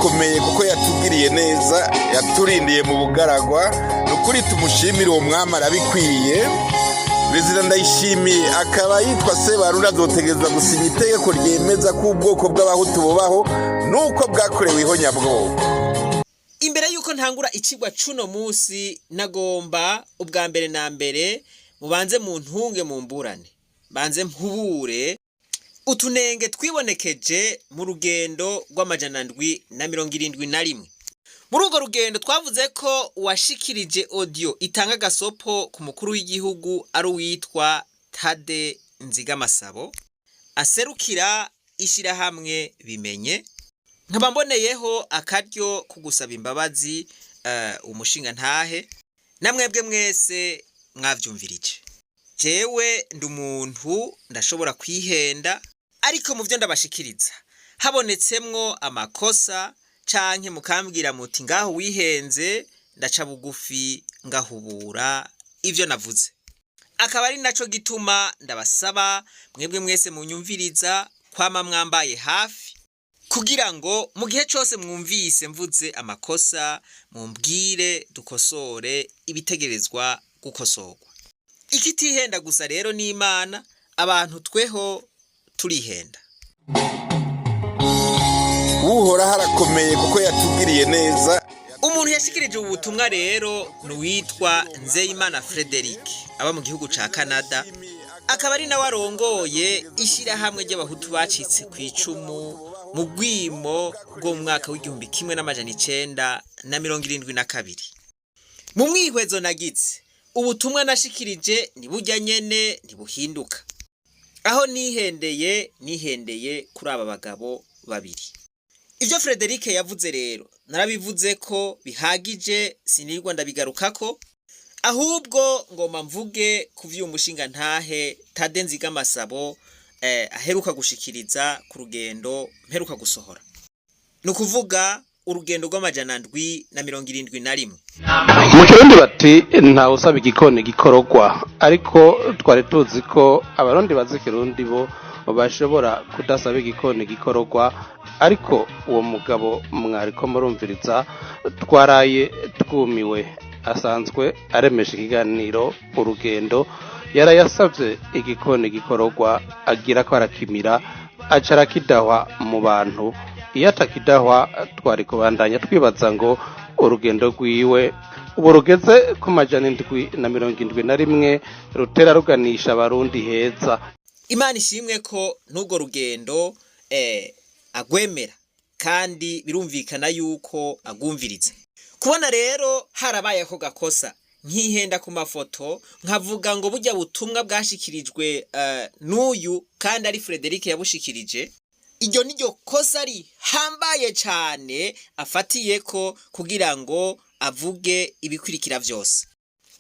harakomeye kuko yatugiriye neza, yaturindiye mu bugaragwa, nukuri tumushimire uwo mwami arabikwiye. Perezida Ndayishimiye akaba yitwa Sebarundi azotegereza gusinya itegeko ryemeza ko ubwoko bw'abahutu bubaho nuko bwakorewe ihonyabwoko. Imbere yuko ntangura icigwa cuno musi nagomba ubwa mbere na mbere mubanze mu ntunge mu mburane, banze mpubure utunenge twibonekeje mu rugendo rw'amajana ndwi na 71. Muri urwo rugendo twavuze ko uwashikirije audio itanga gasopo ku mukuru w'igihugu ari uwitwa Tade Nzigamasabo aserukira ishirahamwe Bimenye. Nkaba mboneyeho akaryo kugusaba imbabazi umushinga ntahe namwebwe mwese mwavyumvirije. Jewe ndi umuntu ndashobora kwihenda, ariko mu byo ndabashikiriza habonetsemwo amakosa canke mukambwira muti ngaho wihenze, ndaca bugufi ngahubura ivyo navuze. Akaba ari naco gituma ndabasaba mwebwe mwese munyumviriza kwama mwambaye hafi, kugira ngo mu gihe cyose mwumvise mvuze amakosa mumbwire dukosore ibitegerezwa gukosorwa. Ikitihenda gusa rero ni Imana, abantu tweho turihenda. Uhora harakomeye kuko yatugiriye neza. Umuntu yashikirije ubutumwa rero nuwitwa Nzeyimana Frederic aba mu gihugu ca Canada, akaba ari nawe arongoye ishirahamwe ry'abahutu bacitse ku icumu mu gwimo bwo mu mwaka w'1972. Mu mwihwezo nagize ubutumwa nashikirije ni burya nyene ntibuhinduka. Aho nihendeye kuri aba bagabo babiri. Ivyo Frederic yavuze rero narabivuze ko bihagije, sinirwa ndabigarukako, ahubwo ngoma mvuge kuvyo umushinga ntahe Tade Nzigamasabo aheruka gushikiriza ku rugendo mperuka gusohora. Nukuvuga urugendo rw'amajana ndwi na 71. Mu Kirundi bati nta usaba igikoni gikorogwa, ariko twari tuzi ko abarundi bazi Kirundi bo bashobora kudasaba igikoni gikorogwa, ariko uwo mugabo mwariko murumviriza twaraye twumiwe. Asanzwe aremesha ikiganiro urugendo, yarayasavye igikoni gikorogwa, agira ko arakimira acara kidahwa mu bantu. Iyo atakidahwa twari kubandanya twibaza ngo urugendo rwiwe ubu rugeze ku majana ndwi na 71 rutera ruganisha abarundi heza. Imana ishimwe ko n'ubwo rugendo agwemera, kandi birumvikana yuko agumvirize. Kubona rero harabaye ko gakosa nkihenda ku mafoto nkavuga ngo burya butumwa bwashikirijwe n'uyu kandi ari Frederic yabushikirije, iryo niryo kosa ari hambaye cyane afatiye ko kugira ngo avuge ibikurikira vyose.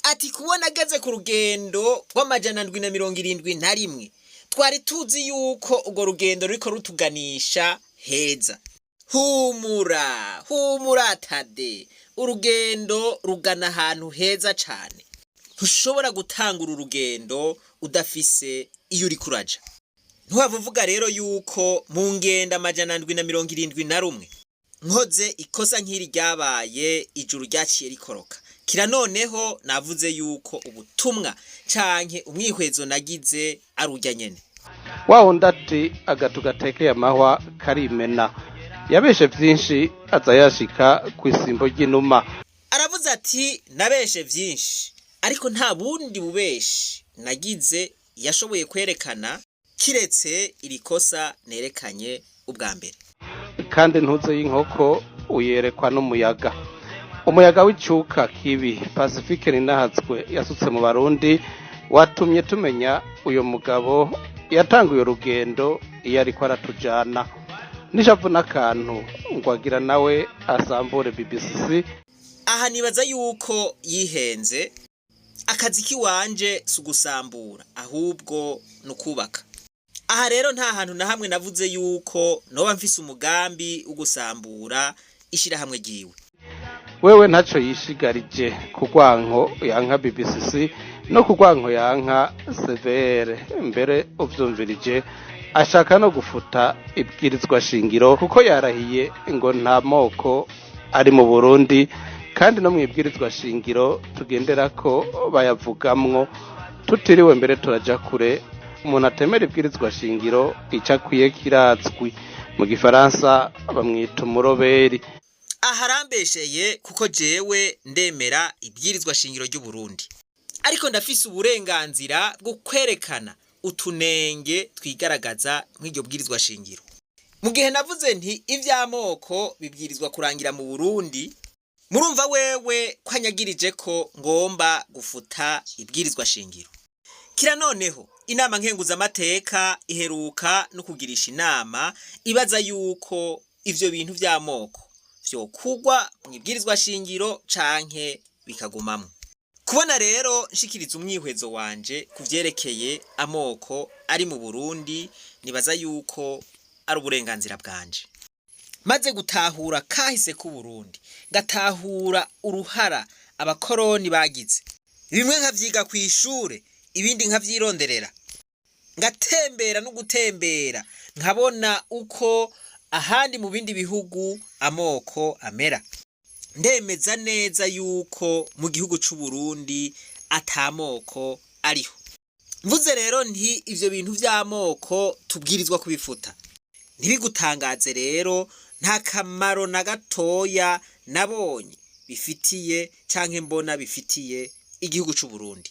Ati kubona ageze ku rugendo rw'amajana ndwi na 71, twari tuzi yuko urwo rugendo ruriko rutuganisha heza. Humura Tade, urugendo rugana ahantu heza cyane. Ntushobora gutangura urugendo udafise iyo uri kuraja. Ntuwavuga rero yuko mu ngenda amajana ndwi na 71 nkoze ikosa nk'iri ryabaye ijuru ryaciye rikoroka. Kira noneho navuze yuko ubutumwa canke umwihwezo nagize arujya nyene. Waho ndati agatu gatekeye amahwa karimena, yabeshe vyinshi aza yashika kwisimbo ry'inuma. Aravuze ati nabeshe vyinshi, ariko nta bundi bubeshi nagize yashoboye kwerekana kiretse irikosa nerekanye ubwa mbere. Kandi ntuze y'inkoko uyerekwa n'umuyaga. Umuyaga w'icuka kibi Pacifique Ninahatswe yasutse mu Barundi watumye tumenya uyo mugabo yatanguye urugendo iyo ariko aratujana. Nishavu n'akantu ngo agira nawe asambure BBC. Aha nibaza yuko yihenze, akazi kiwanje sugusambura ahubwo nukubaka. Aha rero nta hantu na hamwe navuze yuko noba mfise umugambi ugusambura ishirahamwe giwe. Wewe ntaco yishigarije kugwanko yanka BBC no kugwanko yanka severe, mbere uvyumvirije ashaka no gufuta ibwirizwa shingiro kuko yarahiye ngo nta moko ari mu Burundi kandi no mu ibwirizwa shingiro tugendera ko bayavugamwo tutiriwe mbere turaja kure. Umuntu atemera ibwirizwa shingiro icyo akwiye kirazwi, mu gifaransa bamwita umuroberi. Aharambesheye kuko jewe ndemera ibwirizwa shingiro ry'u Burundi, ariko ndafise uburenganzira bwo kwerekana utunenge twigaragaza mw'iryo bwirizwa shingiro. Mu gihe navuze nti ivy'amoko bibwirizwa kurangira mu Burundi, murumva wewe kwanyagirije ko ngomba gufuta ibwirizwa shingiro. Kira noneho inama nkenguzamateka iheruka no kugirisha inama ibaza yuko ivyo bintu vy'amoko vyokugwa mw'ibwirizwa shingiro canke bikagumamwo. Kubona rero nshikiriza umwihwezo wanje kuvyerekeye amoko ari mu Burundi, nibaza yuko ari uburenganzira bwanje. Maze gutahura kahise ku Burundi, gatahura uruhara abakoroni bagize, bimwe nkavyiga kw'ishure, ibindi nkavyironderera, ngatembera no gutembera nkabona uko ahandi mu bindi bihugu amoko amera. Ndemeza neza yuko mu gihugu c'u Burundi atamoko ariho. Mvuze rero nti ivyo bintu vy'amoko tubwirizwa kubifuta, ntibigutangaze rero nta kamaro na gatoya nabonye bifitiye canke mbona bifitiye igihugu c'u Burundi.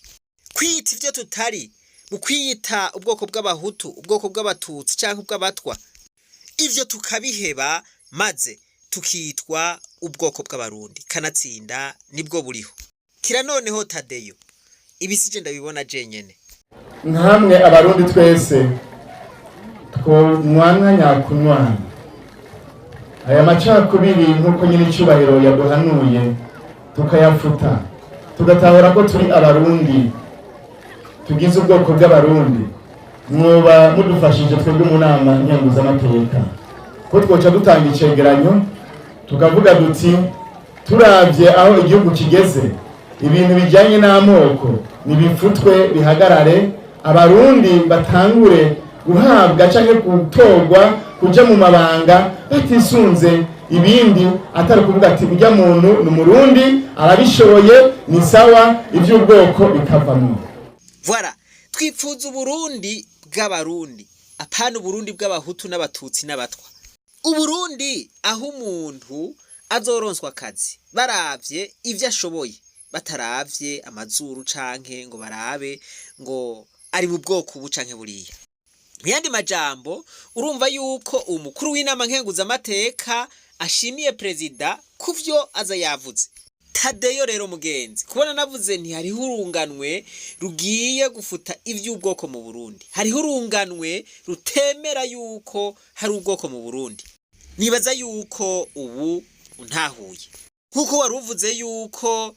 Kwita ivyo tutari, mu kwiyita ubwoko bw'abahutu, ubwoko bw'abatutsi canke ubw'abatwa, ivyo tukabiheba maze tukitwa ubwoko bw'abarundi, kanatsinda nibwo buriho. Kira noneho Tadeyo, ibisije ndabibona jenyene. Nkamwe abarundi twese twumwana nyakunwana, aya macakubiri nk'uko nyine icyubahiro yaduhanuye tukayafuta, tugatahura ko turi abarundi, tugize ubwoko bw'abarundi. Mwoba mudufashije twebwe mu nama nkenguzamateka ko twoca dutanga icegeranyo tukavuga duti turavye aho igihugu kigeze, ibintu bijanye n'amoko nibifutwe bihagarare, abarundi batangure guhabwa canke gutorwa kuja mu mabanga batisunze ibindi, atari kuvuga ati urya muntu ni umurundi arabishoboye ni sawa, ivy'ubwoko bikavamwo. Voilà, twipfuza Uburundi bw'abarundi, apana Uburundi bw'abahutu n'abatutsi n'abatwa. Uburundi aho umuntu azoronswa akazi baravye ivyo ashoboye, bataravye amazuru canke ngo barabe ngo ari mu bwoko ubu canke buriya. Muyandi majambo, urumva yuko umukuru w'inama nkenguzamateka ashimiye perezida kuvyo aza yavuze. Tadeyo rero mugenzi, kubona navuze nti hariho urunganwe rugiye gufuta ivy'ubwoko mu Burundi, hariho urunganwe rutemera yuko hari ubwoko mu Burundi. Nibaza yuko ubu untahuye, nkuko waruvuze yuko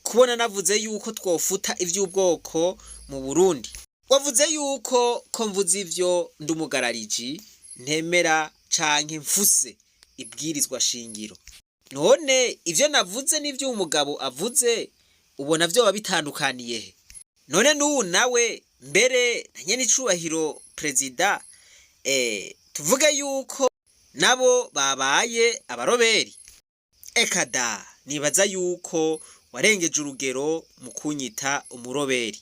kubona navuze yuko twofuta ivy'ubwoko mu Burundi, wavuze yuko ko mvuze ivyo ndumugarariji ntemera canke mfuse ibwirizwa shingiro. None ivyo navuze n'ivyo umugabo avuze ubona vyo babitandukaniye he? None n'ubu nawe mbere nanye n'icubahiro perezida tuvuge yuko nabo babaye abaroberi. Ekada, nibaza yuko warengeje urugero mu kunyita umuroberi.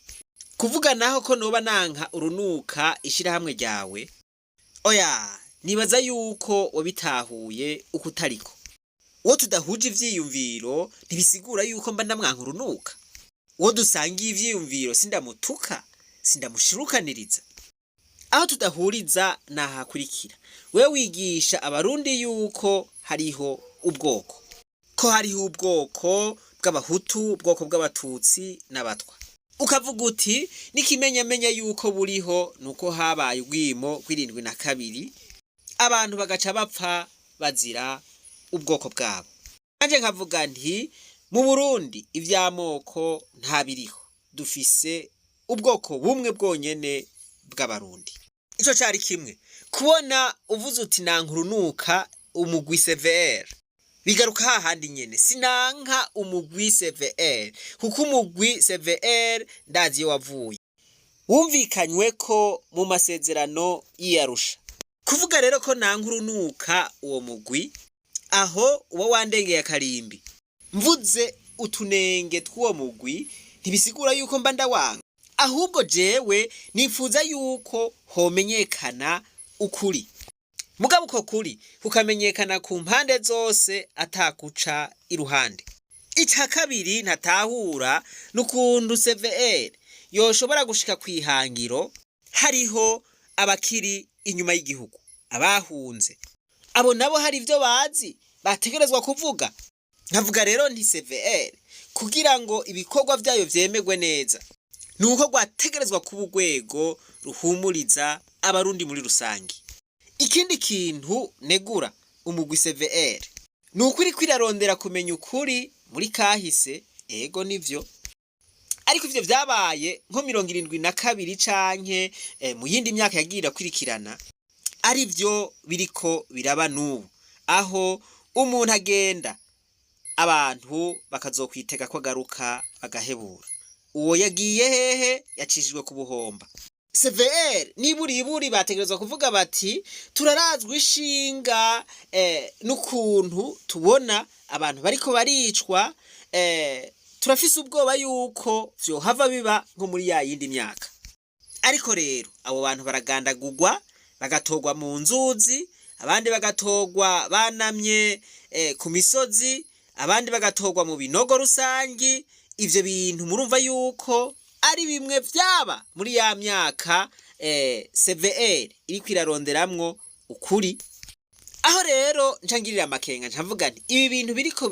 Kuvuga naho ko noba nanka urunuka ishirahamwe ryawe, oya, nibaza yuko wabitahuye ukutariko. Uwo tudahuje ivyiyumviro ntibisigura yuko mba ndamwanka urunuka. Uwo dusangiye ivyiyumviro sindamutuka, sindamushirukaniriza. Aho tudahuriza nahakurikira, we wigisha abarundi yuko hariho ubwoko, ko hariho ubwoko bw'abahutu, ubwoko bw'abatutsi n'abatwa. Ukavuga uti nikimenyamenya yuko buriho nuko habaye ubwimo bw'72 abantu bagaca bapfa bazira ubwoko bwabo. Anje nkavuga nti mu Burundi ivy'amoko nta biriho, dufise ubwoko bumwe bwonyene bw'abarundi. Ico cari kimwe. Kubona uvuze uti nankurunuka umugwi CVR, bigaruka hahandi nyene, sinanka umugwi CVR kuko umugwi CVR ndazi wavuye. wumvikanywe ko mu masezerano y'Arusha. Kuvuga rero ko nankurunuka uwo mugwi aho uba wandengeye akarimbi. Mvuze utunenge tw'uwo mugwi ntibisigura yuko mba ndawanga, ahubwo jewe nifuza yuko homenyekana ukuri. Mugabo uko kuri kukamenyekana ku mpande zose atakuca iruhande. Ica kabiri ntatahura n'ukuntu CVR yoshobora gushika kwihangiro hariho abakiri inyuma y'igihugu, abahunze. Abo nabo hari ivyo bazi bategerezwa kuvuga. Nkavuga rero nti CVR kugira ngo ibikorwa vyayo vyemegwe neza nuko gwategerezwa kuba urwego ruhumuriza abarundi muri rusangi. Ikindi kintu negura umugwi CVR nuko iri kwirarondera kumenya ukuri muri kahise, ego nivyo, ariko ivyo vyabaye nko 72 canke mu yindi myaka yagira kwirikirana, ari vyo biriko biraba n'ubu, aho umuntu agenda abantu bakazokwitega ko agaruka agahebura. Uwo yagiye hehe yacishijwe ku buhomba. CVR niburi bategerezwa kuvuga bati turarazwa ishinga n'ukuntu tubona abantu bariko baricwa, turafise ubwoba yuko vyohava biba nko muri ya yindi myaka. Ariko rero abo bantu baragandagurwa, bagatogwa mu nzuzi, abandi bagatogwa banamye ku misozi, abandi bagatogwa mu binogo rusangi. Ivyo bintu murumva yuko ari bimwe vyaba muri ya myaka CVR iri kwiraronderamwo ukuri. Aho rero ncangirira amakenga ncavuga nti ibi bintu biriko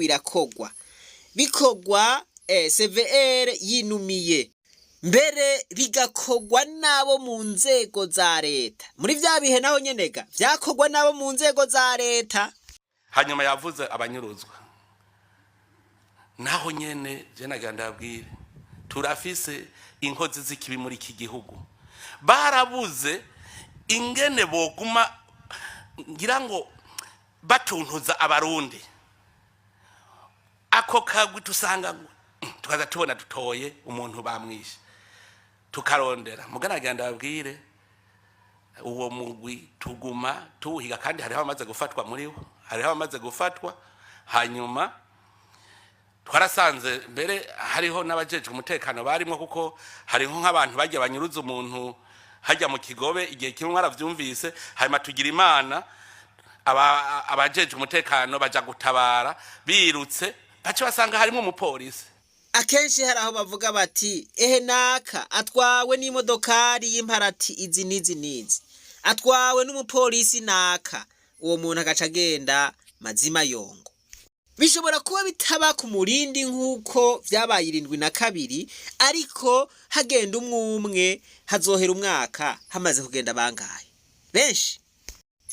bikogwa CVR yinumiye, mbere bigakogwa nabo mu nzego za leta. Muri vya bihe naho nyenega vyakogwa nabo mu nzego za leta. Hanyuma yavuze abanyuruzwa, naho nyene je nagandabwire turafise inkozi z'ikibi muri iki gihugu, barabuze ingene boguma ngira ngo batuntuza abarundi. Ako kagwi tusanga tukaza tubona dutoye umuntu bamwishe tukarondera. Muganaganda babwire uwo mugwi tuguma tuhiga, kandi hariho amaze gufatwa muri wo, hariho amaze gufatwa. Hanyuma twarasanze mbere hariho n'abajejwe umutekano barimo, kuko hariho nk'abantu bajya banyuruza umuntu hajya mu Kigobe igihe kimwe mwaravyumvise. Hanyuma tugira Imana abajejwe umutekano baja gutabara, birutse bace basanga harimo umupolisi. Akenshi hari aho bavuga bati ehe naka atwawe n'imodokari y'imparati izi nizi, atwawe n'umupolisi naka, uwo muntu agaca agenda mazima yongo. Bishobora kuba bitaba ku murindi nk'uko vyabaye 72, ariko hagenda umwe hazohera umwaka hamaze kugenda bangaye benshi.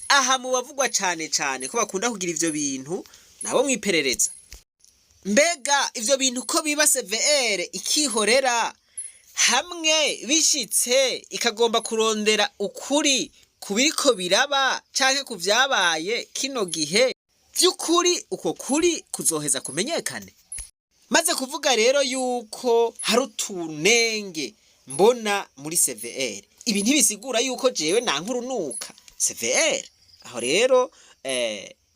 Aha mu bavugwa cane ko bakunda kugira ivyo bintu nabo mwiperereza. Mbega ivyo bintu ko biba CVR ikihorera, hamwe bishitse ikagomba kurondera ukuri kubiriko biraba canke kuvyabaye kino gihe, vy'ukuri uko kuri kuzoheza kumenyekane. Maze kuvuga rero yuko hari utunenge mbona muri CVR, ibi ntibisigura yuko jewe nankurunuka CVR. Aho rero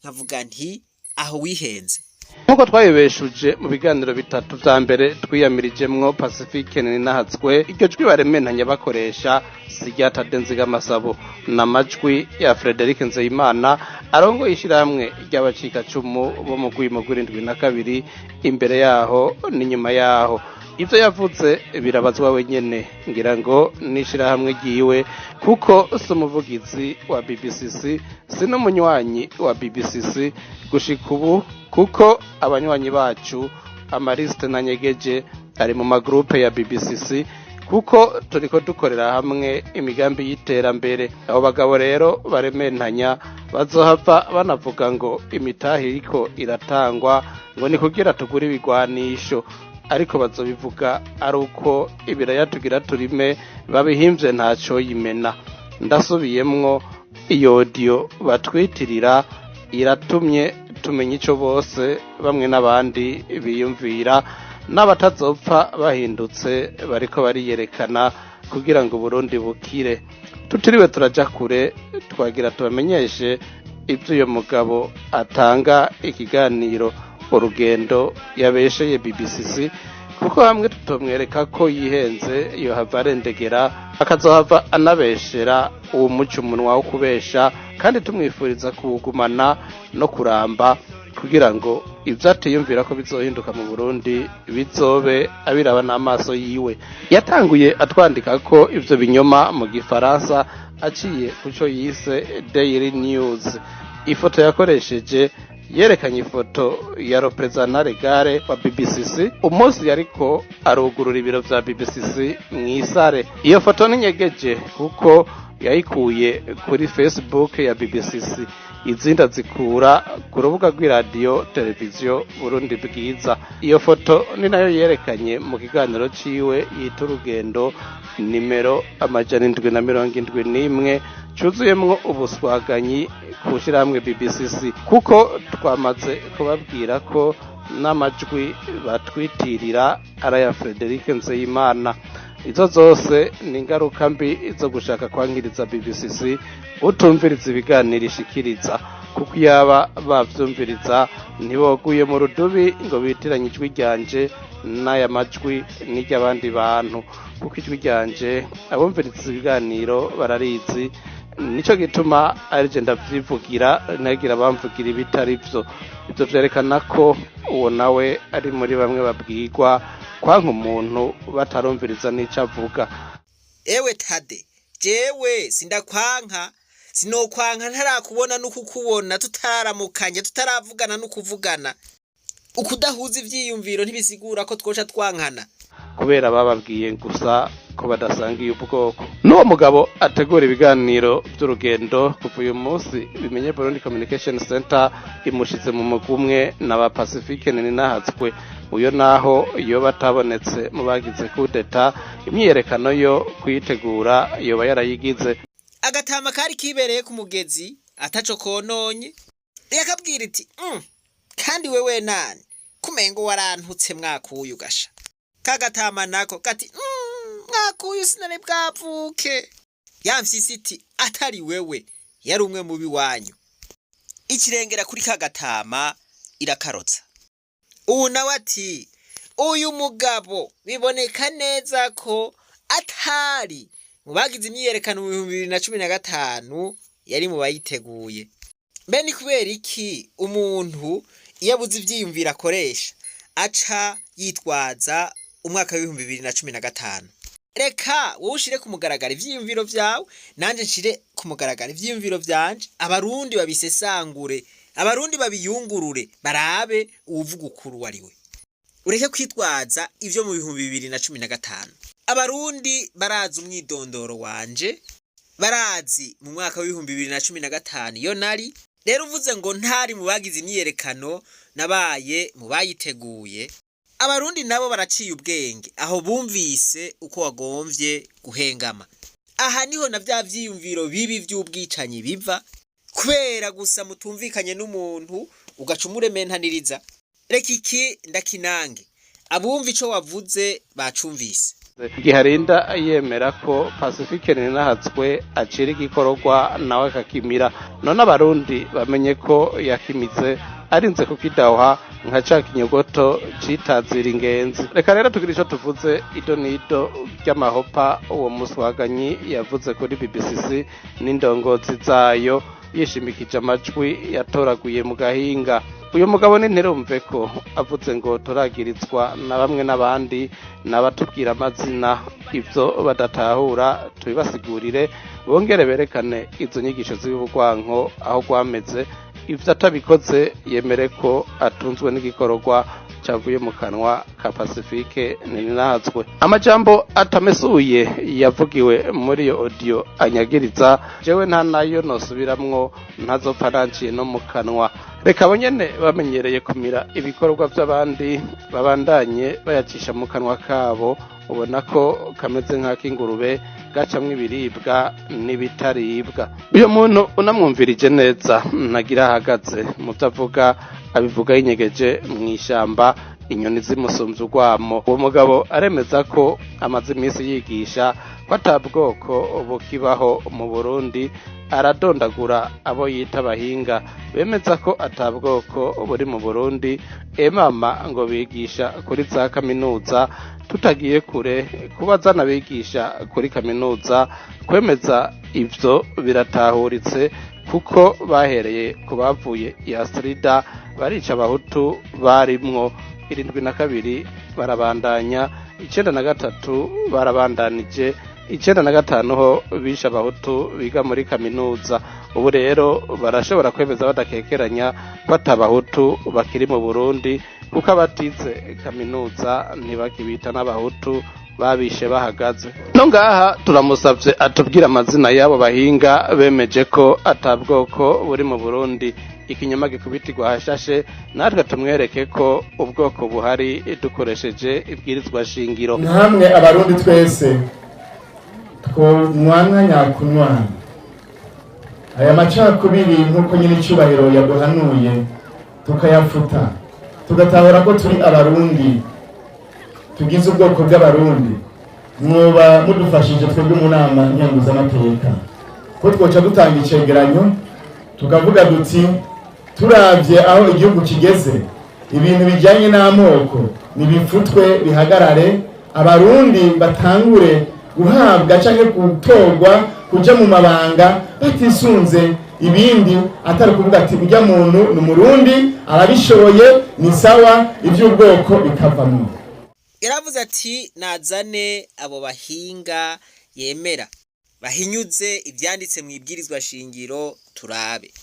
nkavuga nti aho wihenze. Nkuko twayibeshuje mu biganiro bitatu vya mbere twiyamirijemwo Pacifique Ninahatswe, iryo jwi barementanya bakoresha Sigyata Denziga Masabo n'amajwi ya Frederic Nzeyimana arongo ishirahamwe ry'abacika cumu bo mu gwimo gw'indwi imbere yaho n'inyuma yaho. Ivyo yavuze birabazwa wenyene, ngira ngo nishirahamwe giwe kuko sumuvugizi wa BBCC sino munywanyi wa BBCC gushika ubu, kuko abanywanyi bacu Amariste na Nyegeje ari mu magroupe ya BBCC, kuko turiko dukorera hamwe imigambi y'iterambere. Abo bagabo rero barementanya bazohava banavuga ngo imitahi iriko iratangwa ngo ni kugira tugura ibigwanisho, ariko bazobivuga ari uko ibiraya tugira turime babihimvye ntaco yimena. Ndasubiyemwo iyo audio batwitirira iratumye tumenya ico bose bamwe n'abandi biyumvira, n'abatazopfa bahindutse bariko bariyerekana kugira ngo Burundi bukire. Tutiriwe turaja kure, twagira tubamenyeshe ibyo uyo mugabo atanga ikiganiro Urugendo yabesheye BBC, kuko hamwe tutomwereka ko yihenze yohava arendegera akazohava anabeshera uwo muco umunwa wo kubesha, kandi tumwifuriza kuwugumana no kuramba kugira ngo ibyo atiyumvira ko bizohinduka mu Burundi bizobe abiraba n'amaso yiwe. Yatanguye atwandika ko ivyo binyoma mu gifaransa aciye kuco yise Daily News. Ifoto yakoresheje yerekanye ifoto ya representant legale wa BBC umunsi yariko arugurura ibiro vya BBC mw'isare. Iyo foto ninyegeje kuko yayikuye kuri Facebook ya BBC, izindi azikura ku rubuga rw'iradiyo televiziyo Burundi Bwiza. Iyo foto ni nayo yerekanye mu kiganiro ciwe yita Urugendo nimero 771 cuzuyemwo ubuswaganyi kushirahamwe BBC, kuko twamaze kubabwira ko n'amajwi batwitirira araya Frederic Nzeyimana. Izo zose ni ingaruka mbi zo gushaka kwankiriza BBC utumviriza ibiganiro ishikiriza, kuko yaba bavyumviriza ntiboguye mu rudubi ngo bitiranye ijwi ryanje n'aya majwi n'iry'abandi bantu, kuko ijwi ryanje abumviriza ibiganiro bararizi. Nico gituma arije ndavyivugira nagira bamvugira ibitari vyo. Ivyo vyerekana ko uwo nawe ari muri bamwe babwirwa kwanka umuntu batarumviriza n'ico avuga. Ewe Tade, jewe sindakwanka, sinokwanka ntarakubona n'ukukubona, tutaramukanye tutaravugana n'ukuvugana. Ukudahuza ivyiyumviro ntibisigura ko twoca twankana, kubera bababwiye gusa ko badasangiye ubwoko. N'uwo mugabo ategura ibiganiro by'Urugendo kuva uyu munsi bimenye Burundi Communication Center imushize mu mugumwe na ba Pacifique Ninahatswe. Uyo naho iyo batabonetse mu bagize kudeta, imyiyerekano yo kuyitegura yoba yarayigize. Agatama kari kibereye ku mugezi ataco kononye, yakabwira iti kandi wewe nani kumengo warantutse mwakuyu gasha. Kagatama nako kati mwakuyu sinari bwavuke. Yamfyisi iti atari wewe yari umwe mubi wanyu. Ikirengera kuri Kagatama irakarotsa. Ubu nawe ati uyu mugabo biboneka neza ko atari mu bagize imyiyerekano mu 2015 yari mu bayiteguye. Mbe ni kubera iki umuntu iyo abuze ivyiyumvira akoresha aca yitwaza umwaka wa 2015? Reka wowe ushire ku mugaragara ivyiyumviro vyawe, nanje nshire ku mugaragara ivyiyumviro vyanje, abarundi babisesangure, abarundi babiyungurure, barabe uvuga ukuru wariwe. Ureke kwitwaza ivyo mu 2015. Abarundi barazi umwidondoro wanje, barazi mu mwaka wa 2015 yo nari. Rero uvuze ngo ntari mu bagize imyiyerekano nabaye mu bayiteguye, abarundi nabo baraciye ubwenge aho bumvise uko wagomvye guhengama. Aha niho na vya vyiyumviro bibi vy'ubwicanyi biva, kubera gusa mutumvikanye n'umuntu ugaca umurementaniriza. Reka iki ndakinange, abumva ico wavuze bacumvise. Giharinda yemera ko Pacifique Ninahatswe acira igikororwa nawe akakimira. None abarundi bamenye ko yakimize arinze kukidaha nka ca kinyogoto citazira ingenzi. Reka rero tugira ico tuvuze ido nido ry'amahopa uwo muswaganyi yavuze kuri BBC n'indongozi zayo, yishimikije amajwi yatoraguye mu gahinga. Uyu mugabo ninterumve ko avuze ngo turagirizwa na bamwe n'abandi n'abatubwira amazina, ivyo badatahura tubibasigurire, bongere berekane izo nyigisho z'ubugwanko aho gwameze. Ivyo atabikoze yemere ko atunzwe n'igikororwa cavuye mu kanwa ka Pacifique Ninahatswe. Amajambo atamesuye yavugiwe muri iyo audio anyagiriza, jewe nta nayo nosubiramwo, ntazopfa nanciye no mu kanwa. Reka bonyene bamenyereye kumira ibikorwa by'abandi babandanye bayacisha mu kanwa kabo, ubona ko kameze nk'akingurube gacamwe ibiribwa n'ibitaribwa. Uyo muntu unamwumvirije neza ntagira ahagaze mu byo avuga, abivuga yinyegeje mw'ishamba, inyoni zimusumvye urwamo. Uwo mugabo aremeza ko amaze iminsi yigisha ko ata bwoko bukibaho mu Burundi, aradondagura abo yita abahinga bemeza ko ata bwoko buri mu Burundi. Mama ngo bigisha kuri za kaminuza, tutagiye kure kubaza n'abigisha kuri kaminuza kwemeza ivyo biratahuritse, kuko bahereye ku bavuye Yastrida barica abahutu barimwo 72 barabandanya, 93 barabandanije, 95 ho bisha abahutu biga muri kaminuza. Ubu rero barashobora kwemeza badakekeranya ko atabahutu bakiri mu Burundi, kuko abatize kaminuza ntibakibita n'abahutu babishe bahagaze. No ngaha turamusavye atubwira amazina y'abo bahinga bemeje ko atabwoko buri mu Burundi. Ikinyoma gikubitirwa hashashe, natwe tumwereke ko ubwoko buhari dukoresheje ibwirizwa shingiro. Namwe abarundi twese twumwana nyakunwana aya macakubiri nk'uko nyine icyubahiro yaduhanuye tukayafuta, tugatahura ko turi abarundi, tugize ubwoko bw'abarundi. Mwoba mudufashije twebwe mu nama nkenguzamateka ko twoca dutanga icegeranyo tukavuga duti turavye aho igihugu kigeze, ibintu bijyanye n'amoko nibifutwe bihagarare, abarundi batangure guhabwa canke gutorwa kuja mu mabanga batisunze ibindi, atari kuvuga ati ujya muntu n'umurundi arabishoboye ni sawa, ivy'ubwoko bikavamwo. Yaravuze ati nazane abo bahinga yemera bahinyuze ivyanditse mu ibwirizwa shingiro turabe.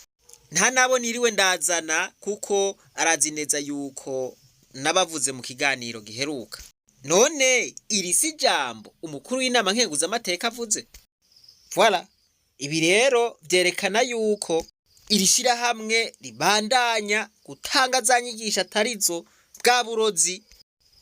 Nta nabo niriwe ndazana kuko arazi neza yuko nabavuze mu kiganiro giheruka. None iri si jambo umukuru w'inama nkenguzamateka avuze. Voilà, ibi rero vyerekana yuko iri shirahamwe ribandanya gutanga za nyigisho atarizo bwa burozi.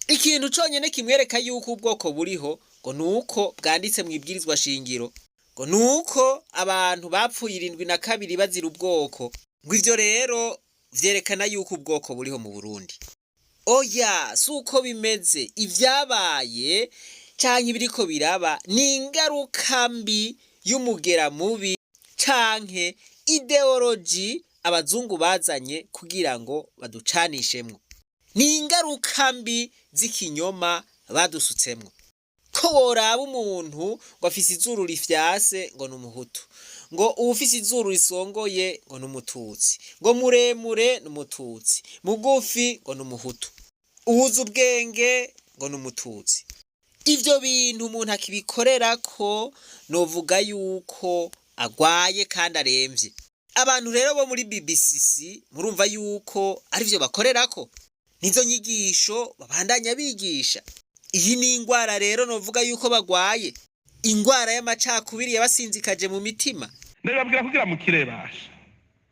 Ikintu conyene kimwereka yuko ubwoko buriho ngo nuko bwanditse mu ibwirizwa shingiro, ngo nuko abantu bapfuye 72 bazira ubwoko. Ngo ivyo rero vyerekana yuko ubwoko buriho mu Burundi. Oya, suko bimeze. Ivyabaye canke biriko biraba ni ingaruka mbi y'umugera mubi canke ideology abazungu bazanye kugira ngo baducanishemwo. Ni ingaruka mbi z'ikinyoma badusutsemwo. Ko woraba umuntu ngo afise izuru rifyase ngo n'umuhutu, ngo ufise izuru risongoye ngo n'umututsi, ngo muremure n'umututsi, mugufi ngo n'umuhutu, uwuzi ubwenge ngo n'umututsi. Ivyo bintu umuntu akibikorera ko novuga yuko agwaye kandi aremvye. Abantu rero bo muri BBCC murumva yuko ari vyo bakorerako, nizo nyigisho babandanya bigisha. Iyi ni ingwara rero novuga yuko bagwaye, ingwara y'amacakubiri yabasinzikaje mu mitima. Ndababwira kugira mukire basha,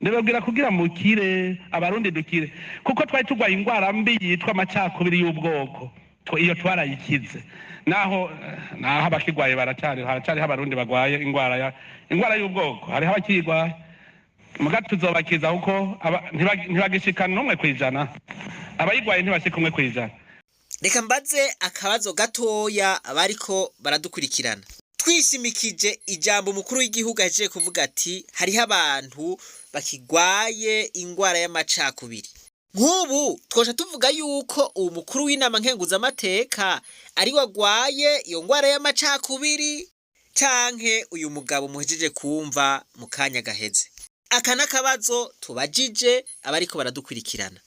ndababwira kugira mukire, abarundi dukire, kuko twari tugwaye ingwara mbi yitwa amacakubiri y'ubwoko. Iyo twarayikize, naho abakigwaye haracari abarundi bagwaye ingwara y'ubwoko, hariho abakigwaye. Muga tuzobakiza kuko ntibagishikana n'umwe kwijana, abayigwaye ntibashika umwe kwijana. Reka mbaze akabazo gatoya abariko baradukurikirana. Twishimikije ijambo umukuru w'igihugu aje kuvuga ati hariho abantu bakigwaye ingwara y'amacakubiri. Nk'ubu twosha tuvuga yuko uwo mukuru w'inama nkenguzamateka ari wagwaye iyo ngwara y'amacakubiri, canke uyu mugabo muhejeje kumva mu kanya gaheze. Aka nakabazo tubajije abariko baradukurikirana.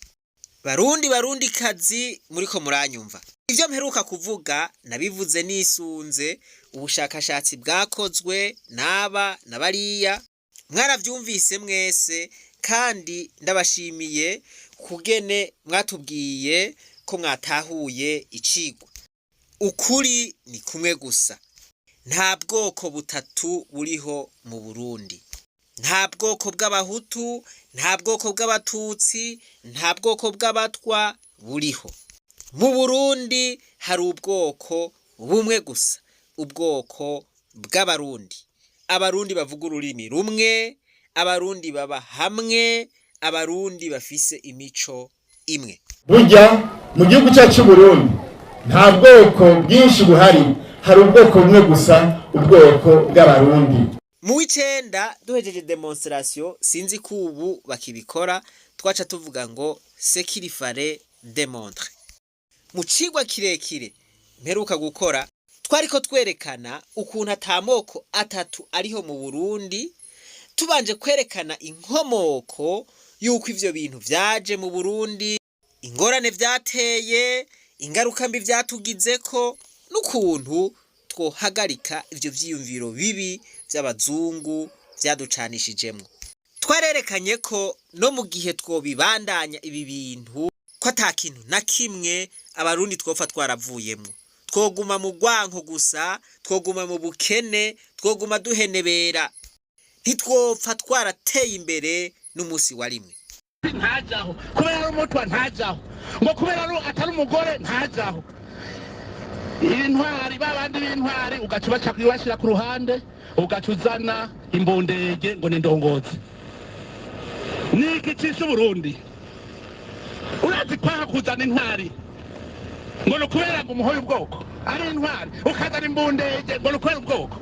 Barundi kazi muriko muranyumva. Ivyo mperuka kuvuga nabivuze nisunze ubushakashatsi bwakozwe naba nabariya, mwaravyumvise mwese, kandi ndabashimiye kugene mwatubwiye ko mwatahuye icigwa. Ukuri ni kumwe gusa. Nta bwoko butatu buriho mu Burundi. Nta bwoko bw'abahutu, nta bwoko bw'abatutsi, nta bwoko bw'abatwa buriho. Mu Burundi hari ubwoko bumwe gusa, ubwoko bw'abarundi. Abarundi bavuga ururimi rumwe, abarundi baba hamwe, abarundi bafise imico imwe. Burya mu gihugu cyacu Burundi nta bwoko bwinshi buhari, hari ubwoko bumwe gusa, ubwoko bw'abarundi. Mu w'icenda duhejeje demonstration, sinzi ko ubu bakibikora, twaca tuvuga ngo ce qu'il fallait démontrer. Mu cigwa kirekire mperuka gukora, twariko twerekana ukuntu atamoko atatu ariho mu Burundi, tubanje kwerekana inkomoko yuko ivyo bintu vyaje mu Burundi, ingorane vyateye, ingaruka mbi vyatugizeko, n'ukuntu twohagarika ivyo vyiyumviro bibi vy'abazungu vyaducanishijemwo. Twarerekanye ko no mu gihe twobibandanya ibi bintu ko ata kintu na kimwe abarundi twopfa twaravuyemwo. Twoguma mu gwanko gusa, twoguma mu bukene, twoguma duhenebera, ntitwopfa twarateye imbere n'umusi wa rimwe. Ntajaho kubera ari umutwa, ntajaho ngo kubera atari umugore, ntajaho. Intwari babandi b'intwari ugaca baca kwibashira ku ruhande, ugaca uzana imbundege ngo ni ndongozi. Niki cisha Burundi? Urazi kwaha kuzana intwari ngo nukubera ngo umuhoye ubwoko ari intwari, ukazana imbundege ngo nukubera ubwoko.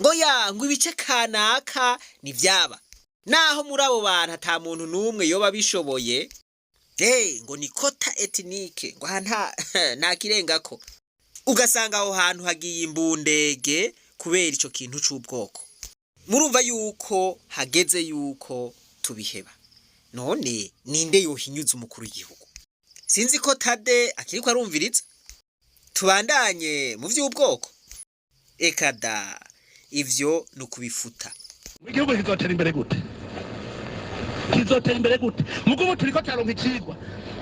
Ngo ngo ibice kanaka ni vyaba, naho muri abo bantu ata muntu n'umwe yoba bishoboye, ngo ni kota etnike, ngo nta kirengako. Ugasanga aho hantu hagiye imbundege kubera ico kintu c'ubwoko. Murumva yuko hageze yuko tubiheba. None ninde yohinyuza umukuru w'igihugu? Sinzi ko Tade akiriko arumviriza. Tubandanye mu vy'ubwoko. Ekada ivyo nukubifuta. Igihugu kizotera imbere gute? Kizotera imbere gute? Mugubu turiko taronka icigwa.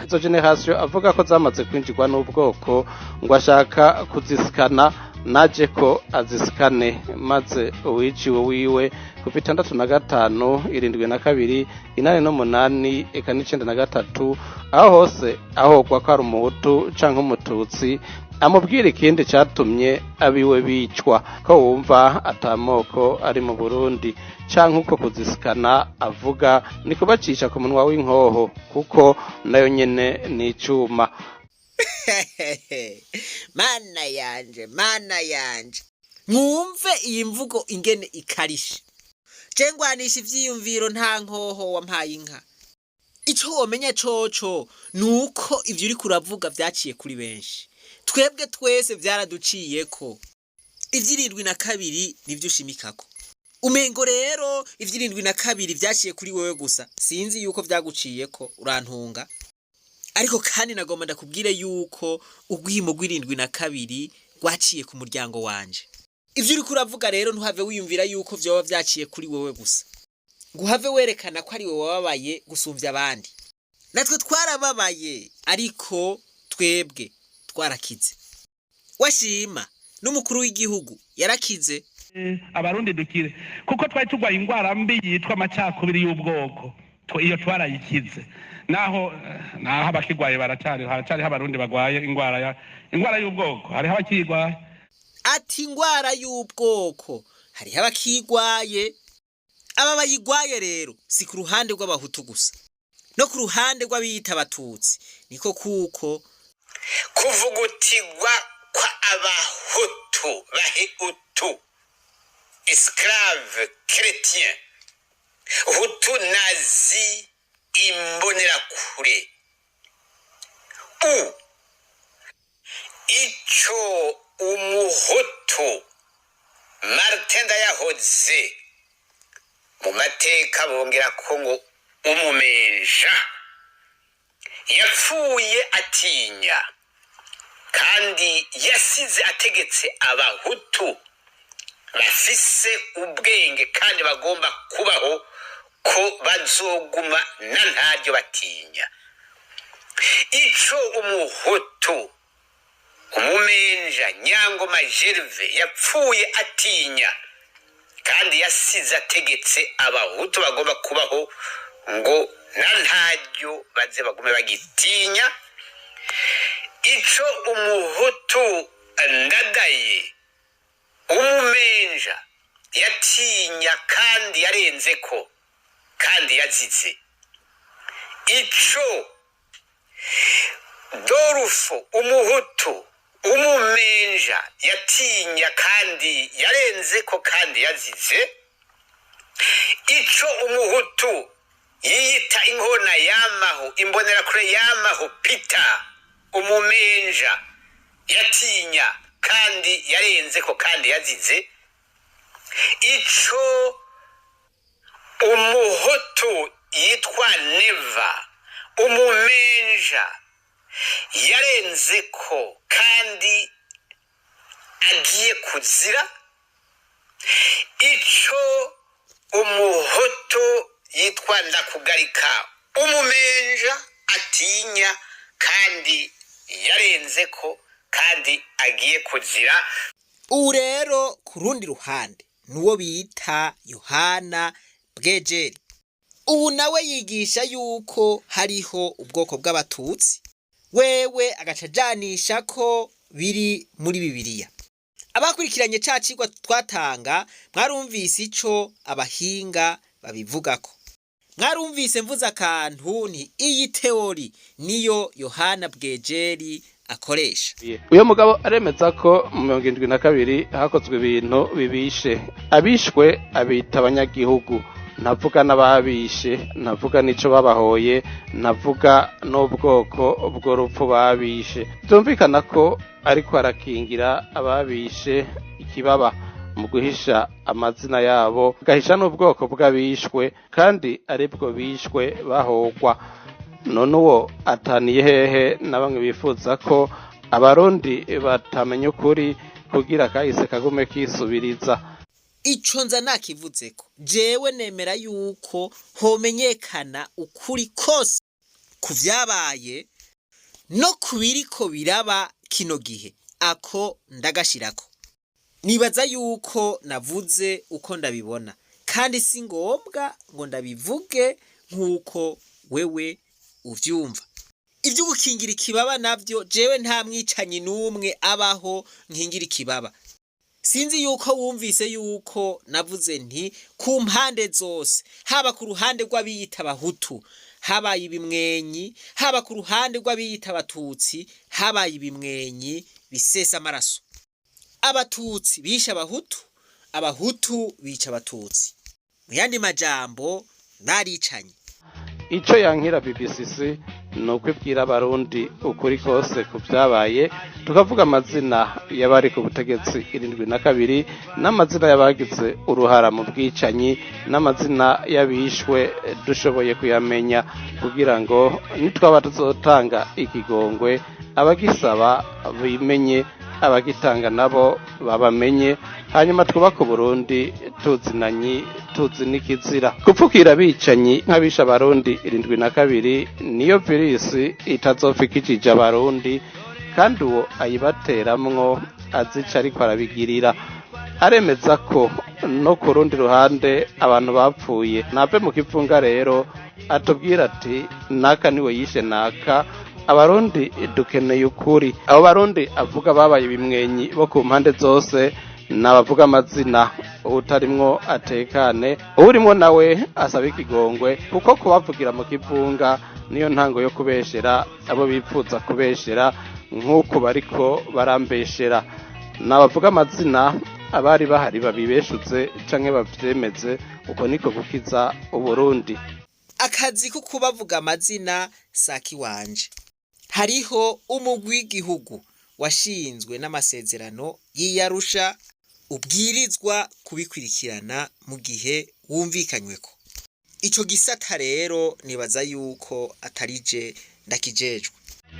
Izo generation avuga ko zamaze kwinjirwa n'ubwoko ngo ashaka kuzisikana, naje ko azisikane, maze uwiciwe wiwe kuva 65, 72, 88, eka n'93, aho hose ahogwa ko ari umuhutu canke umututsi, amubwira ikindi cyatumye abiwe bicwa, ko wumva atamoko ari mu Burundi, canke uko kuzisikana avuga ni kubacisha ku munwa w'inkoho, kuko nayo nyene ni icuma. Mana yanje, mwumve iyi mvugo ingene ikarishe. Cengwanisha ivyiyumviro nta nkoho wampaye inka. Ico womenya coco nuko ivyo uri kuravuga vyaciye kuri benshi. Twebwe twese vyaraduciyeko. Ivyirindwi na kabiri nivyo ushimikako. Umengo rero ivyirindwi na kabiri vyaciye kuri wewe gusa. Sinzi yuko vyaguciyeko, urantunga. Ariko kandi nagomba ndakubwire yuko ugwimo gw'irindwi na kabiri rwaciye ku muryango wanje. Ivyo uri kuravuga rero ntuhave wiyumvira yuko vyoba vyaciye kuri wewe gusa. Nguhave werekana ko ari wewe wababaye gusumvya abandi. Natwe twarababaye, ariko twebwe twarakize. Washima n'umukuru w'igihugu yarakize. Abarundi dukire kuko twari tugwaye ingwara mbi yitwa amacakubiri y'ubwoko, iyo twarayikize. Naho abakigwaye haracari abarundi bagwaye ingwara y'ubwoko, hariho abakigwaye. Ati ingwara y'ubwoko hariho abakigwaye. Aba bayigwaye rero si ku ruhande rw'abahutu gusa, no ku ruhande rw'abiyita abatutsi niko kuko kuvugutirwa kwa abahutu bahutu esclave chrétien hutu nazi imbonerakure ico umuhutu Martin Ndayahoze mu mateka bongera ko ngo umumeja yapfuye atinya, kandi yasize ategetse abahutu bafise ubwenge kandi bagomba kubaho ko bazoguma na ntaryo batinya. Ico umuhutu umumenja Nyangoma Gerve yapfuye atinya, kandi yasize ategetse abahutu bagomba kubaho ngo na ntaryo baze bagume bagitinya. Ico umuhutu Ndadaye umumenja yatinya kandi yarenzeko kandi yazize. Ico Dore yusufu umuhutu umumenja yatinya kandi yarenze ko kandi yazize ico umuhutu yiyita inkona yamaho imbonerakure yamaho pita umumenja yatinya kandi yarenze ko kandi yazize ico umuhutu yitwa neva umumenja yarenze ko kandi agiye kuzira ico umuhutu yitwa ndakugarika umumenja atinya kandi yarenze ko kandi agiye kuzira. ubu rero ku rundi ruhande nuwo bita Yohana Bwejeri. ubu nawe yigisha yuko hariho ubwoko bw'abatutsi, wewe agacajanisha ko biri muri Bibiliya. abakurikiranye ca cigwa twatanga mwarumvise ico abahinga babivugako, mwarumvise mvuze akantu ni iyi teori niyo Yohana Bwejeri akoresha. uyo mugabo aremeza ko mu 1972 hakozwe ibintu bibishe, abishwe abita abanyagihugu, ntavuga n'ababishe, ntavuga n'ico babahoye, ntavuga n'ubwoko bw'urupfu babishe. byumvikana ko ariko arakingira ababishe ikibaba mu guhisha amazina yabo, gahisha n'ubwoko bw'abishwe kandi aribwo bishwe bahogwa. none uwo ataniye hehe na bamwe bifuza ko abarundi batamenya ukuri kugira kahise kagume kisubiriza. ico nza nakivuzeko jewe nemera yuko homenyekana ukuri kose ku vyabaye no kubiriko biraba kino gihe, ako ndagashirako. nibaza yuko navuze uko ndabibona kandi si ngombwa ngo ndabivuge nk'uko wewe uvyumva. ivyo gukingira ikibaba navyo jewe nta mwicanyi n'umwe abaho nkingira ikibaba. sinzi yuko wumvise yuko navuze nti ku mpande zose, haba ku ruhande rw'abiyita abahutu habaye ibimwenyi, haba ku ruhande rw'abiyita abatutsi habaye ibimwenyi bisesa amaraso. abatutsi bisha abahutu, abahutu bica abatutsi, mu yandi majambo baricanye. ico yankira BBCC nuko ibwira abarundi ukuri kose ku vyabaye, tukavuga amazina y'abari ku butegetsi 72 n'amazina y'abagize uruhara mu bwicanyi n'amazina y'abishwe dushoboye kuyamenya, kugira ngo nitwaba tuzotanga ikigongwe abagisaba bimenye, abagitanga nabo babamenye, hanyuma twubaka Burundi tuzinanyi tuzi n'ikizira. gupfukira bicanyi nk'abisha abarundi 72 niyo virisi itazopfikijije abarundi, kandi uwo ayibateramwo azica ariko arabigirira. aremeza ko no ku rundi ruhande abantu bapfuye. nave mu kivunga rero atubwira ati naka niwe yishe naka. abarundi dukeneye ukuri. abo barundi avuga babaye ibimwenyi bo ku mpande zose nabavuga amazina, utarimwo atekane, urimwo nawe asaba ikigongwe, kuko kubavugira mu kivunga niyo ntango yo kubeshera abo bipfuza kubeshera nk'uko bariko barambeshera. nabavuga amazina abari bahari babibeshuze canke bavyemeze, uko niko gukiza Uburundi. akazi ko kubavuga amazina saki wanje. hariho umugwi w'igihugu washinzwe n'amasezerano y'Arusha ubwirizwa kubikurikirana mu gihe wumvikanyweko. ico gisata rero nibaza yuko atarije ndakijejwe.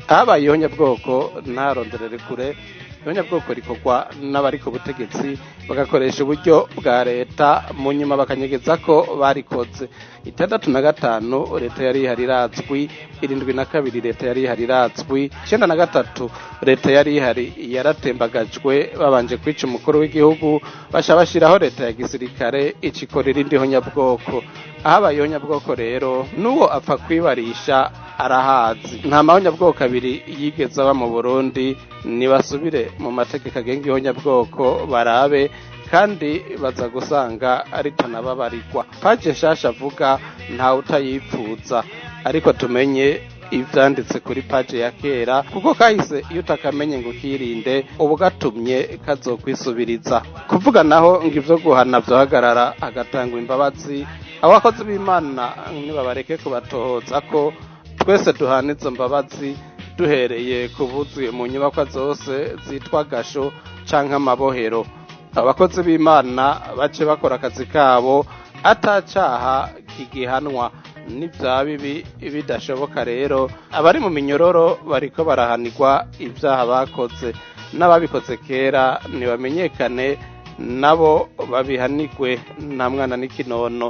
habaye ihonyabwoko ntaronderere kure. ihonyabwoko rikorwa n'abari ku butegetsi bagakoresha uburyo bwa leta, mu nyuma bakanyegeza ko barikoze. 65 leta yari ihari irazwi, 72 leta yari ihari irazwi, 93 leta yari ihari yaratembagajwe babanje kwica umukuru w'igihugu, basha bashiraho leta ya gisirikare icikorera indi honyabwoko. ahabaye ihonyabwoko rero nuwo apfa kwibarisha arahazi. nta mahonyabwoko abiri yigeze aba mu Burundi, nibasubire mu mategeko agenga ihonyabwoko barabe, kandi baza gusanga ari tanababarirwa. paje shasha avuga nta utayipfuza, ariko tumenye ivyanditse kuri page ya kera kuko kahise iyo utakamenye ngo kirinde ubu gatumye kazokwisubiriza kuvuga naho ngo ivyo guhana vyohagarara hagatangwa imbabazi abakozi b'Imana nibabareke kubatohoza ko twese duhana izo mbabazi duhereye kubuzuye mu nyubakwa zose zitwa gasho canke amabohero abakozi b'Imana bace bakora akazi kabo atacaha kigihanwa n'ivya bibi bidashoboka rero abari mu minyororo bariko barahanirwa ivyaha bakoze n'ababikoze kera ntibamenyekane nabo babihanirwe nta mwana n'ikinono.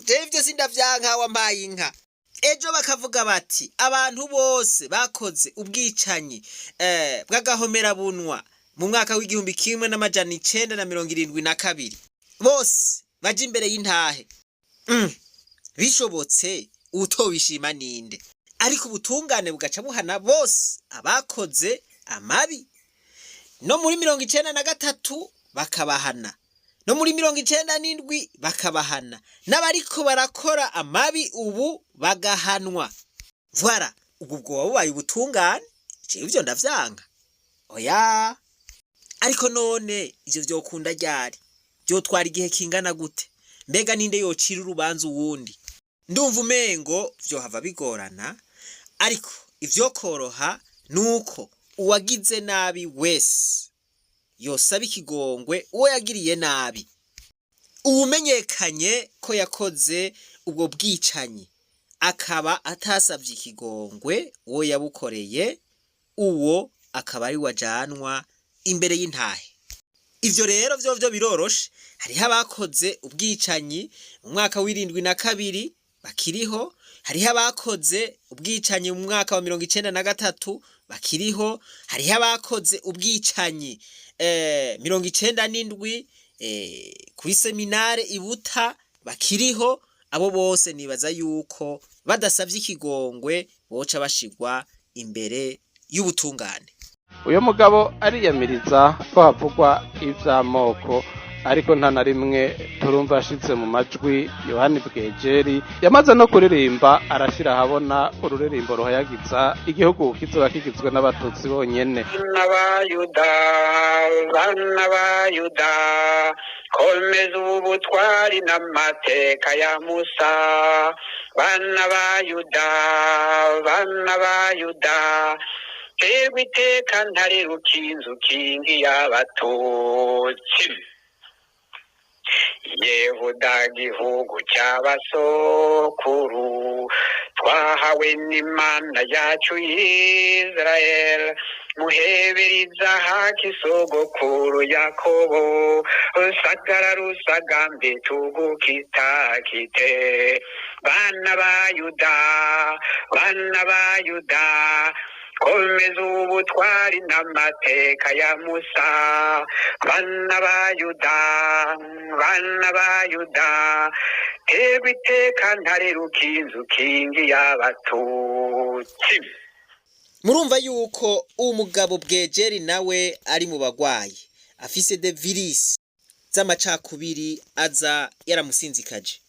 Ivyo sindavyanka wambaye inka ejo bakavuga bati abantu bose bakoze ubwicanyi bw'agahomera bunwa mu mwaka w'igihumbi kimwe n'amajana 972 bose baje imbere y'intahe bishobotse utobishima ninde ariko ubutungane bugaca buhana bose abakoze amabi no muri 1993 bakabahana no muri 1997 bakabahana n'abariko barakora amabi ubu bagahanwa voilà ubwo wabaye ubutungane ivyo ndavyanka oya ariko none ivyo vyokunda ryari byotwara igihe kingana gute mbega ninde yocira urubanza uwundi ndumva umengo vyohava bigorana ariko ivyo koroha nuko uwagize nabi wese yosaba ikigongwe uwo yagiriye nabi ubumenyekanye ko yakoze ubwo bwicanyi akaba atasavye ikigongwe uwo yabukoreye uwo akaba ari wajanwa imbere y'intahe. Ivyo rero vyo biroroshe hariho abakoze ubwicanyi mu mwaka w'72 bakiriho hariho abakoze ubwicanyi mu mwaka wa 1993 bakiriho hariho abakoze ubwicanyi 97 kuri seminare ibuta bakiriho abo bose nibaza yuko badasavye ikigongwe boca bashigwa imbere y'ubutungane. Uyo mugabo ariyamiriza ko havugwa ivy'amoko ariko nta na rimwe turumva ashitse mu majwi. Yohani Bwejeri yamaze no kuririmba arashira habona ururirimbo ruhayagiza igihugu kizoba kigizwe n'abatutsi bonyene. N'abayuda komeza ubutwari n'amateka ya Musa bana bayuda Ewe iteka ntare rukinzu kingi y'abatutsi Yehuda gihugu cy'abasokuru twahawe n'Imana yacu Israel muheberiza haki sogokuru Yakobo rusagara rusagambe tugukitakite bana bayuda komeza ubutwari n'amateka ya Musa bana bayuda ewe iteka ntare rukinzu kingi y'abatutsi. Murumva yuko umugabo Bwejeri nawe ari mu bagwayi afise de virus z'amacakubiri aza yaramusinzikaje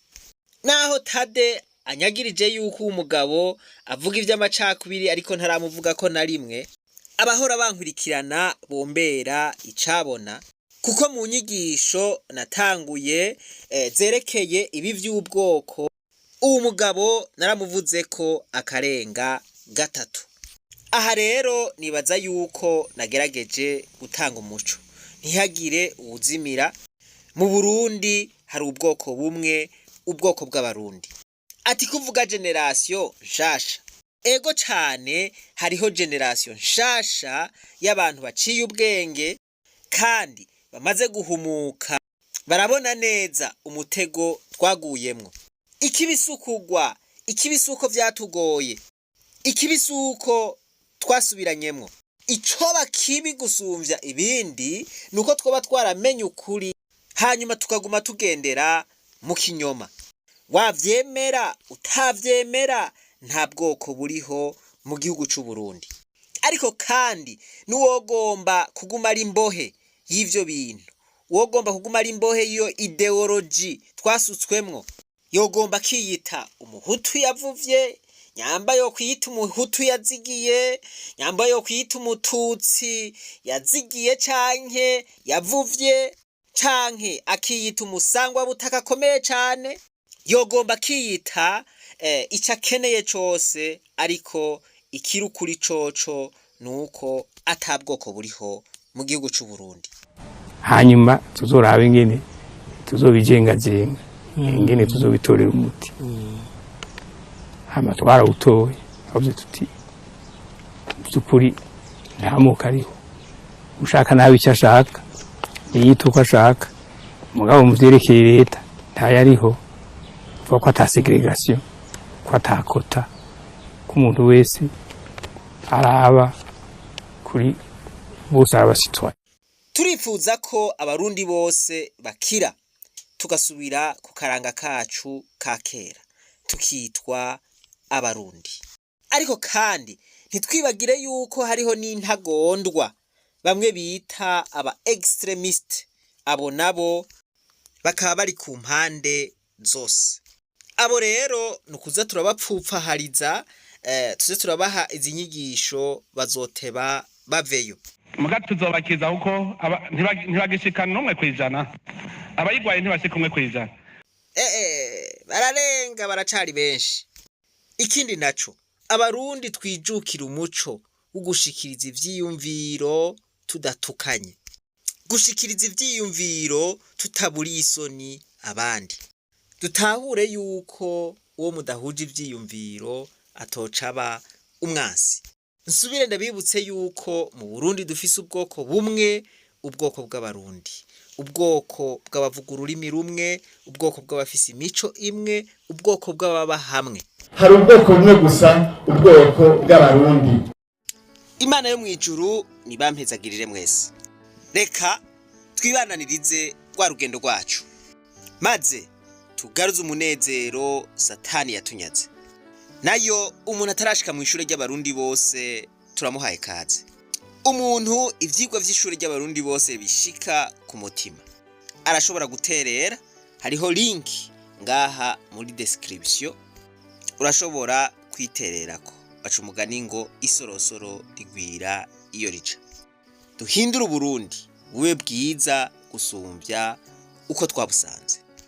naho Tade anyagirije yuko umugabo avuga ivy'amacakubiri ariko ntaramuvuga ko na rimwe abahora bankurikirana bombera icabona kuko mu nyigisho natanguye zerekeye ibi vy'ubwoko uwo mugabo naramuvuze ko akarenga gatatu. Aha rero nibaza yuko nagerageje gutanga umuco ntihagire uwuzimira. Mu Burundi hari ubwoko bumwe, ubwoko bw'abarundi. Ati kuvuga generation nshasha ego cane hariho generation nshasha y'abantu baciye ubwenge kandi bamaze guhumuka barabona neza umutego twaguyemwo. Ikibisuko vyatugoye, ikibisuko twasubiranyemwo. Icoba kibi gusumvya ibindi nuko twoba twaramenye ukuri hanyuma tukaguma tugendera mu kinyoma. Wavyemera utavyemera nta bwoko buriho mu gihugu c'u Burundi. Ariko kandi nuwogomba kuguma ari imbohe y'ivyo bintu, wogomba kuguma ari imbohe iyo ideology twasutswemwo, yogomba kiyita umuhutu yavuvye, nyamba yo kwita umuhutu yazigiye, nyamba yo kwita umututsi yazigiye canke yavuvye, canke akiyita umusangwa butaka akomeye cane, yogomba akiyita ico akeneye cose, ariko ikirukuri coco nuko atabwoko buriho mu gihugu c'u Burundi. Hanyuma tuzorabe ingene tuzobijengajenga, ingene tuzobitorera umuti. Hama twarawutoye avuze tuti byukuri nta moko ariho, ushaka nawe icyo ashaka yiyita uko ashaka, mugabo mu vyerekeye leta ntayariho, kuko ata segregation, ko atakota, ko umuntu wese araba kuri bose arabasitwaye. Turifuza ko abarundi bose bakira, tugasubira ku karanga kacu ka kera, tukitwa abarundi. Ariko kandi ntitwibagire yuko hariho n'intagondwa bamwe bita aba extremist, abo nabo bakaba bari ku mpande zose. Abo rero nukuza turabapfupfahariza, tuze turabaha izi nyigisho bazoteba baveyo. muga tuzobakiza kuko ntibagishikana n'umwe kwijana, abayigwaye ntibashika umwe kwijana. Bararenga, baracari benshi. Ikindi naco, abarundi twijukira umuco wo gushikiriza ivyiyumviro tudatukanye, gushikiriza ivyiyumviro tutaburiye isoni abandi. Dutahure yuko uwo mudahuje ivyiyumviro atocaba umwansi. Nsubire ndabibutse yuko mu Burundi dufise ubwoko bumwe, ubwoko bw'abarundi, ubwoko bw'abavuga ururimi rumwe, ubwoko bw'abafise imico imwe, ubwoko bw'ababa hamwe. hari ubwoko bumwe gusa, ubwoko bw'abarundi. Imana yo mwijuru nibampezagirire mwese. Reka twibananirize rwa rugendo rwacu, maze tugaruze umunezero Satani yatunyaze. Nayo umuntu atarashika mu ishure ry'abarundi bose turamuhaye kaze. Umuntu ivyigwa vy'ishure ry'abarundi bose bishika ku mutima arashobora guterera, hariho link ngaha muri description, urashobora kwitererako. Baca umugani ngo isorosoro rigwira iyo rica. Duhindura Uburundi bube bwiza gusumvya uko twabusanze.